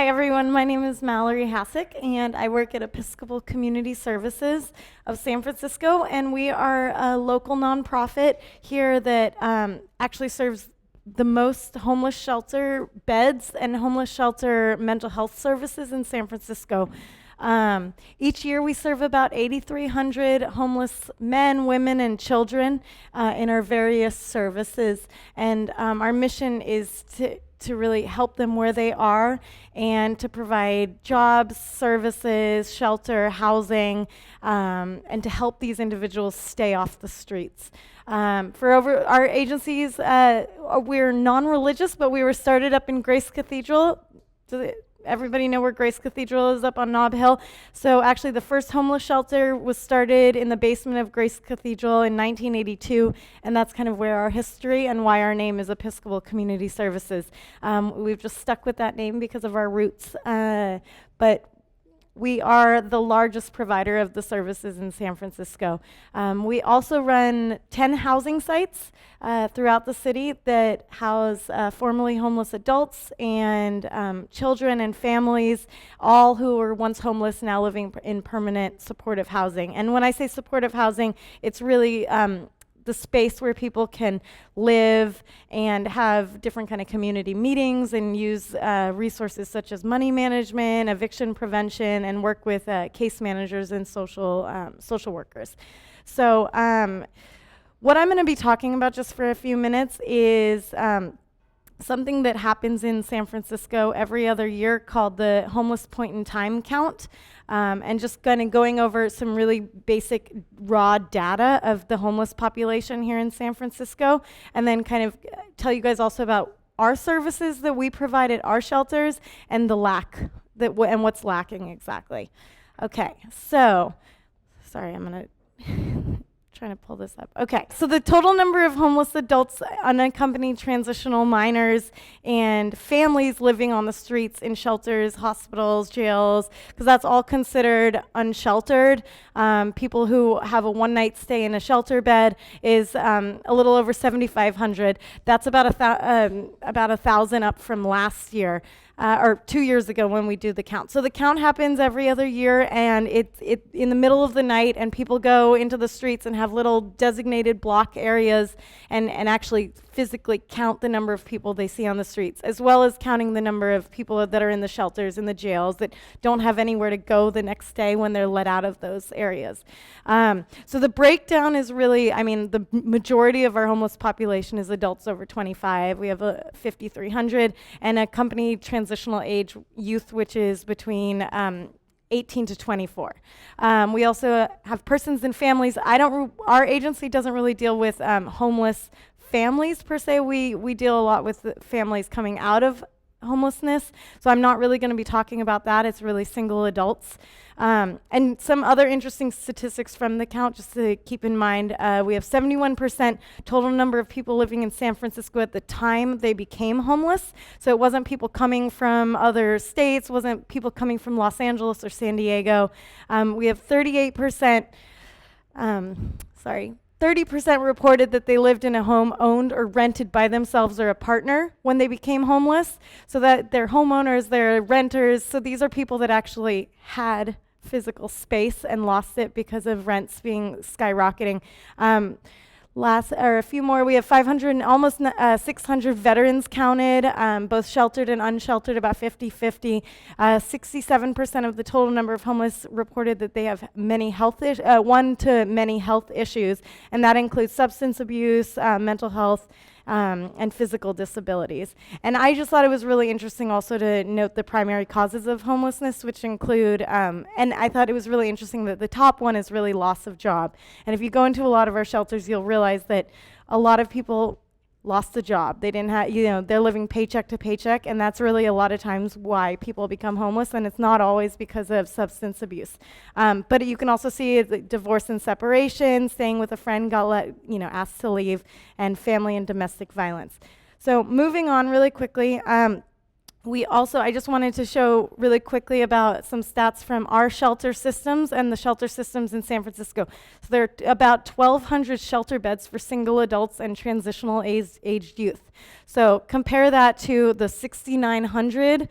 Hi everyone, my name is Mallory Hasek and I work at Episcopal Community Services of San Francisco, and we are a local nonprofit here that actually serves the most homeless shelter beds and homeless shelter mental health services in San Francisco. Each year we serve about 8,300 homeless men, women, and children in our various services, and our mission is to really help them where they are and to provide jobs, services, shelter, housing, and to help these individuals stay off the streets. Our agencies, we're non-religious, but we were started up in Grace Cathedral. Everybody know where Grace Cathedral is up on Nob Hill? So actually the first homeless shelter was started in the basement of Grace Cathedral in 1982, and that's kind of where our history and why our name is Episcopal Community Services. We've just stuck with that name because of our roots, but we are the largest provider of the services in San Francisco. We also run 10 housing sites throughout the city that house formerly homeless adults and children and families, all who were once homeless now living in permanent supportive housing. And when I say supportive housing, it's really the space where people can live and have different kind of community meetings and use resources such as money management, eviction prevention, and work with case managers and social workers. So what I'm going to be talking about just for a few minutes is something that happens in San Francisco every other year called the Homeless Point in Time Count, and just kind of going over some really basic raw data of the homeless population here in San Francisco, and then kind of tell you guys also about our services that we provide at our shelters and the lack and what's lacking exactly. Okay, so sorry, I'm gonna trying to pull this up. Okay, so the total number of homeless adults, unaccompanied transitional minors, and families living on the streets in shelters, hospitals, jails, because that's all considered unsheltered. People who have a one-night stay in a shelter bed is a little over 7,500. That's about 1,000 up from last year. Or 2 years ago when we do the count. So the count happens every other year, and it's in the middle of the night, and people go into the streets and have little designated block areas and actually physically count the number of people they see on the streets, as well as counting the number of people that are in the shelters, in the jails, that don't have anywhere to go the next day when they're let out of those areas. So the breakdown is really, the majority of our homeless population is adults over 25. We have 5,300, and accompanied transitional age youth, which is between 18 to 24. We also have persons and families. Our agency doesn't really deal with homeless families per se. We deal a lot with families coming out of homelessness, so I'm not really going to be talking about that. It's really single adults. And some other interesting statistics from the count, just to keep in mind, we have 71% total number of people living in San Francisco at the time they became homeless. So it wasn't people coming from other states, wasn't people coming from Los Angeles or San Diego. We have 30% reported that they lived in a home owned or rented by themselves or a partner when they became homeless. So that they're homeowners, they're renters. So these are people that actually had physical space and lost it because of rents being skyrocketing. A few more, we have 500, almost 600 veterans counted, both sheltered and unsheltered, about 50-50. 67% of the total number of homeless reported that they have one to many health issues, and that includes substance abuse, mental health, and physical disabilities. And I just thought it was really interesting also to note the primary causes of homelessness, which include, and I thought it was really interesting that the top one is really loss of job. And if you go into a lot of our shelters, you'll realize that a lot of people lost a job. They didn't have, they're living paycheck to paycheck, and that's really a lot of times why people become homeless, and it's not always because of substance abuse. But you can also see divorce and separation, staying with a friend, got asked to leave, and family and domestic violence. So moving on really quickly, I just wanted to show really quickly about some stats from our shelter systems and the shelter systems in San Francisco. So there are about 1,200 shelter beds for single adults and transitional aged youth. So compare that to the 6,900,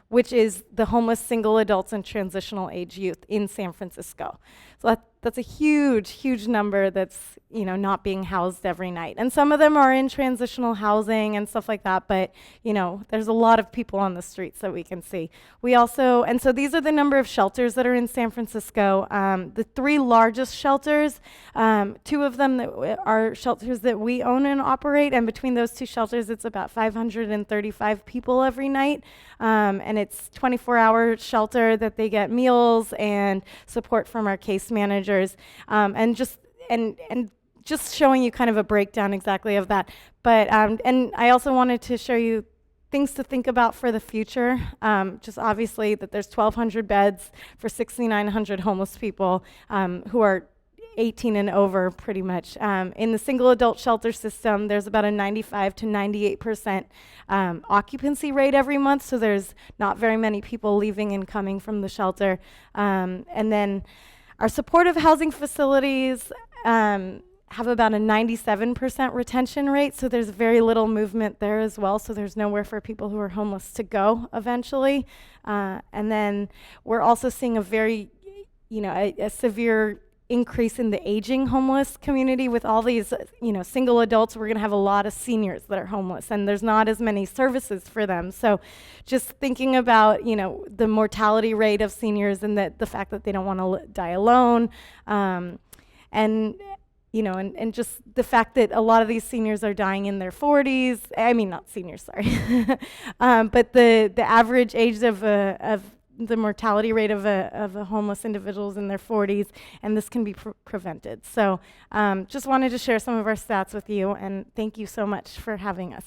which is the homeless single adults and transitional age youth in San Francisco. So that's a huge, huge number that's, not being housed every night. And some of them are in transitional housing and stuff like that, but, there's a lot of people on the streets that we can see. And so these are the number of shelters that are in San Francisco. The 3 largest shelters, 2 of them are shelters that we own and operate, and between those 2 shelters, it's about 535 people every night. And it's 24-hour shelter that they get meals and support from our case managers, and just showing you kind of a breakdown exactly of that. But and I also wanted to show you things to think about for the future. Just obviously that there's 1,200 beds for 6,900 homeless people who are 18 and over, pretty much. In the single adult shelter system, there's about a 95 to 98% occupancy rate every month, so there's not very many people leaving and coming from the shelter. And then our supportive housing facilities have about a 97% retention rate, so there's very little movement there as well, so there's nowhere for people who are homeless to go eventually. And then we're also seeing a very, a severe increase in the aging homeless community with all these, single adults. We're going to have a lot of seniors that are homeless, and there's not as many services for them. So just thinking about, the mortality rate of seniors and the fact that they don't want to die alone, and just the fact that a lot of these seniors are dying in their 40s. I mean, not seniors, sorry. But the average age of the mortality rate of a homeless individual is in their 40s, and this can be prevented. So just wanted to share some of our stats with you, and thank you so much for having us.